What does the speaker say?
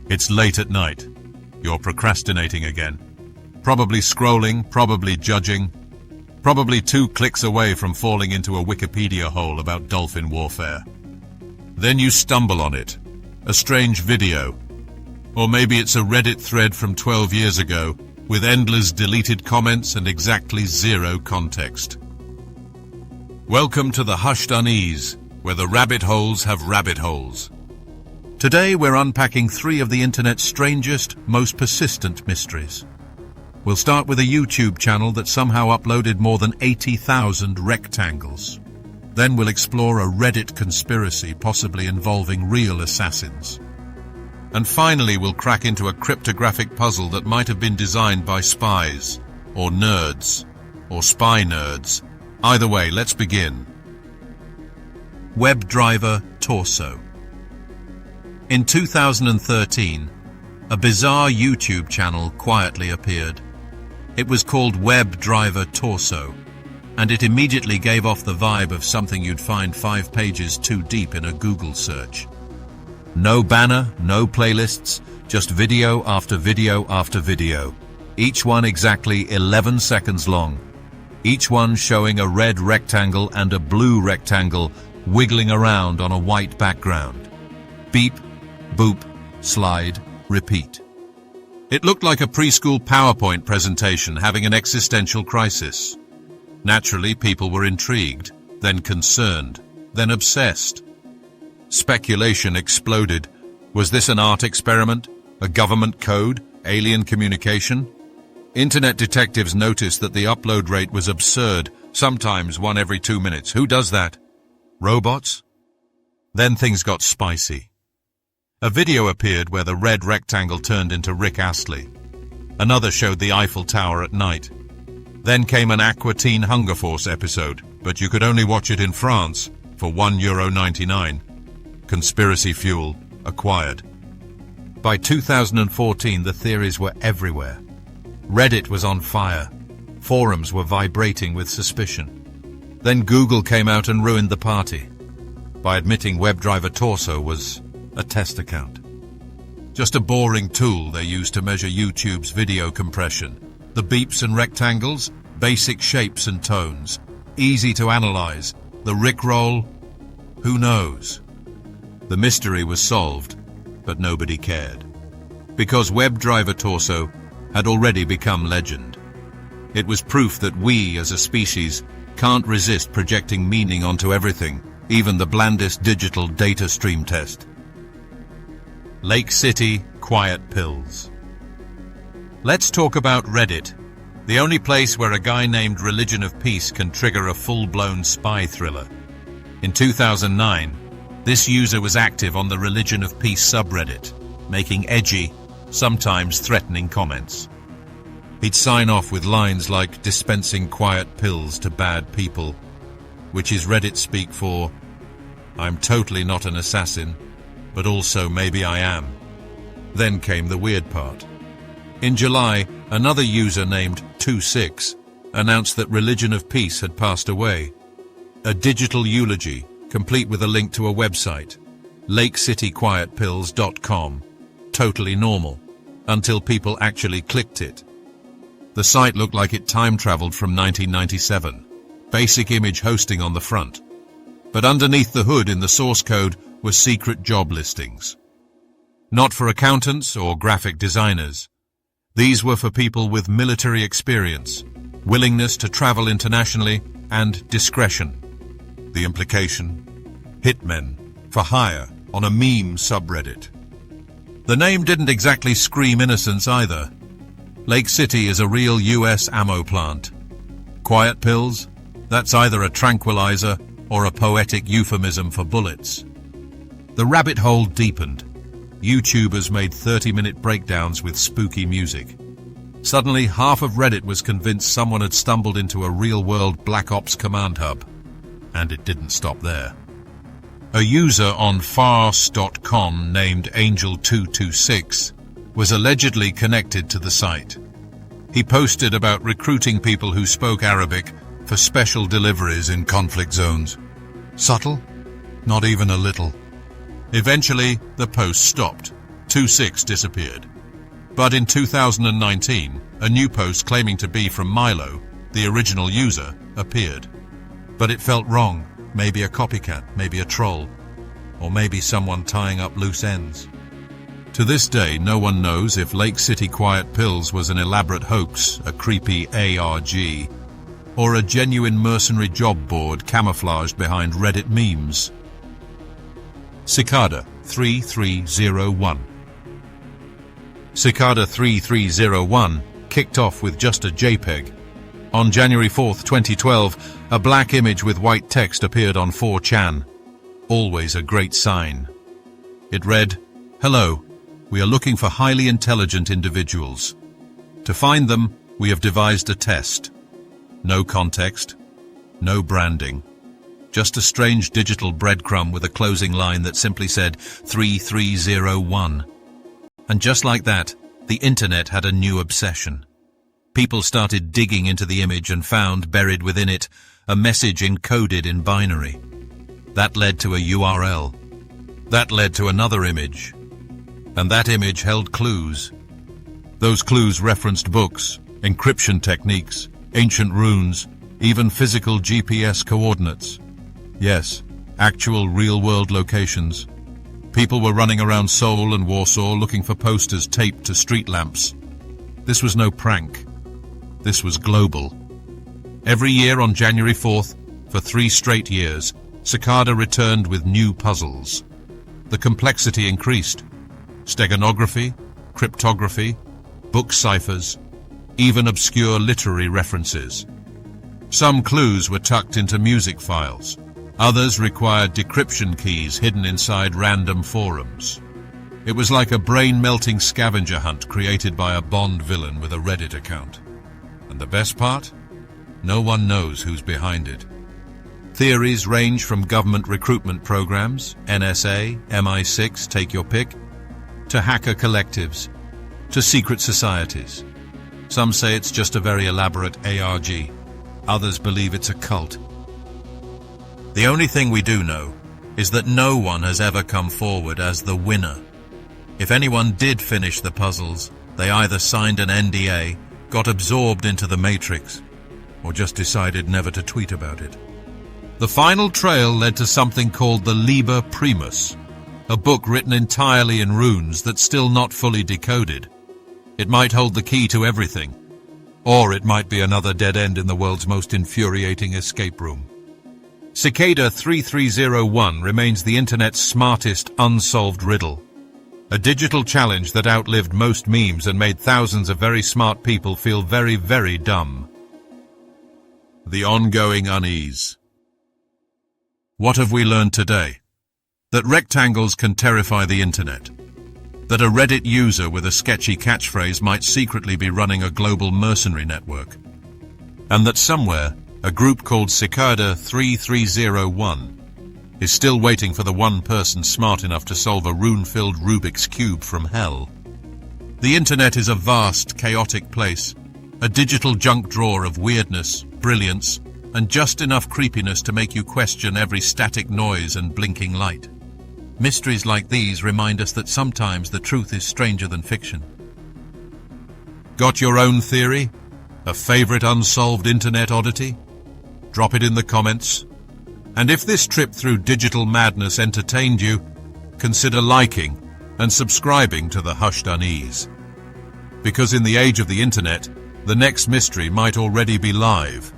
It's late at night. You're procrastinating again. Probably scrolling, probably judging, probably 2 clicks away from falling into a Wikipedia hole about dolphin warfare. Then you stumble on it. A strange video. Or maybe it's a Reddit thread from 12 years ago with endless deleted comments and exactly 0 context. Welcome to the Hushed Unease, where the rabbit holes have rabbit holes. Today we're unpacking 3 of the internet's strangest, most persistent mysteries. We'll start with a YouTube channel that somehow uploaded more than 80,000 rectangles. Then we'll explore a Reddit conspiracy possibly involving real assassins. And finally we'll crack into a cryptographic puzzle that might have been designed by spies, or nerds, or spy nerds. Either way, let's begin. WebDriver torso. In 2013, a bizarre YouTube channel quietly appeared. It was called WebDriver Torso, and it immediately gave off the vibe of something you'd find 5 pages too deep in a Google search. No banner, no playlists, just video after video after video, each one exactly 11 seconds long, each one showing a red rectangle and a blue rectangle wiggling around on a white background. Beep, boop, slide, repeat. It looked like a preschool PowerPoint presentation having an existential crisis. Naturally, people were intrigued, then concerned, then obsessed. Speculation exploded. Was this an art experiment? A government code? Alien communication? Internet detectives noticed that the upload rate was absurd, sometimes 1 every 2 minutes. Who does that? Robots? Then things got spicy. A video appeared where the red rectangle turned into Rick Astley. Another showed the Eiffel Tower at night. Then came an Aqua Teen Hunger Force episode, but you could only watch it in France for €1.99. Conspiracy fuel acquired. By 2014, the theories were everywhere. Reddit was on fire. Forums were vibrating with suspicion. Then Google came out and ruined the party by admitting WebDriver Torso was a test account. Just a boring tool they used to measure YouTube's video compression. The beeps and rectangles, basic shapes and tones, easy to analyze. The Rickroll, who knows? The mystery was solved, but nobody cared. Because WebDriver Torso had already become legend. It was proof that we, as a species, can't resist projecting meaning onto everything, even the blandest digital data stream test. Lake City Quiet Pills. Let's talk about Reddit, the only place where a guy named Religion of Peace can trigger a full-blown spy thriller. In 2009, this user was active on the Religion of Peace subreddit, making edgy, sometimes threatening comments. He'd sign off with lines like dispensing quiet pills to bad people, which is Reddit speak for, I'm totally not an assassin, but also maybe I am. Then came the weird part. In July, another user named 26 announced that Religion of Peace had passed away. A digital eulogy, complete with a link to a website, lakecityquietpills.com. Totally normal, until people actually clicked it. The site looked like it time-traveled from 1997. Basic image hosting on the front. But underneath the hood in the source code were secret job listings. Not for accountants or graphic designers. These were for people with military experience, willingness to travel internationally, and discretion. The implication? Hitmen, for hire, on a meme subreddit. The name didn't exactly scream innocence either. Lake City is a real US ammo plant. Quiet pills? That's either a tranquilizer or a poetic euphemism for bullets. The rabbit hole deepened. YouTubers made 30-minute breakdowns with spooky music. Suddenly, half of Reddit was convinced someone had stumbled into a real-world Black Ops command hub. And it didn't stop there. A user on Fars.com named Angel226 was allegedly connected to the site. He posted about recruiting people who spoke Arabic for special deliveries in conflict zones. Subtle? Not even a little. Eventually, the post stopped. 26 disappeared. But in 2019, a new post claiming to be from Milo, the original user, appeared. But it felt wrong. Maybe a copycat, maybe a troll, or maybe someone tying up loose ends. To this day, no one knows if Lake City Quiet Pills was an elaborate hoax, a creepy ARG, or a genuine mercenary job board camouflaged behind Reddit memes. Cicada 3301. Cicada 3301 kicked off with just a JPEG. On January 4, 2012, a black image with white text appeared on 4chan. Always a great sign. It read, "Hello, we are looking for highly intelligent individuals. To find them, we have devised a test. No context, no branding. Just a strange digital breadcrumb with a closing line that simply said 3301. And just like that, the internet had a new obsession. People started digging into the image and found, buried within it, a message encoded in binary. That led to a URL. That led to another image. And that image held clues. Those clues referenced books, encryption techniques, ancient runes, even physical GPS coordinates. Yes, actual real-world locations. People were running around Seoul and Warsaw looking for posters taped to street lamps. This was no prank. This was global. Every year on January 4th, for 3 straight years, Cicada returned with new puzzles. The complexity increased. Steganography, cryptography, book ciphers, even obscure literary references. Some clues were tucked into music files. Others required decryption keys hidden inside random forums. It was like a brain-melting scavenger hunt created by a Bond villain with a Reddit account. And the best part? No one knows who's behind it. Theories range from government recruitment programs, NSA, MI6, take your pick, to hacker collectives, to secret societies. Some say it's just a very elaborate ARG. Others believe it's a cult. The only thing we do know is that no one has ever come forward as the winner. If anyone did finish the puzzles, they either signed an NDA, got absorbed into the Matrix, or just decided never to tweet about it. The final trail led to something called the Liber Primus, a book written entirely in runes that's still not fully decoded. It might hold the key to everything, or it might be another dead end in the world's most infuriating escape room. Cicada 3301 remains the internet's smartest unsolved riddle. A digital challenge that outlived most memes and made thousands of very smart people feel very, very dumb. The ongoing unease. What have we learned today? That rectangles can terrify the internet. That a Reddit user with a sketchy catchphrase might secretly be running a global mercenary network. And that somewhere, a group called Cicada 3301 is still waiting for the one person smart enough to solve a rune-filled Rubik's Cube from hell. The internet is a vast, chaotic place, a digital junk drawer of weirdness, brilliance, and just enough creepiness to make you question every static noise and blinking light. Mysteries like these remind us that sometimes the truth is stranger than fiction. Got your own theory? A favorite unsolved internet oddity? Drop it in the comments. And if this trip through digital madness entertained you, consider liking and subscribing to the Hushed Unease. Because in the age of the internet, the next mystery might already be live.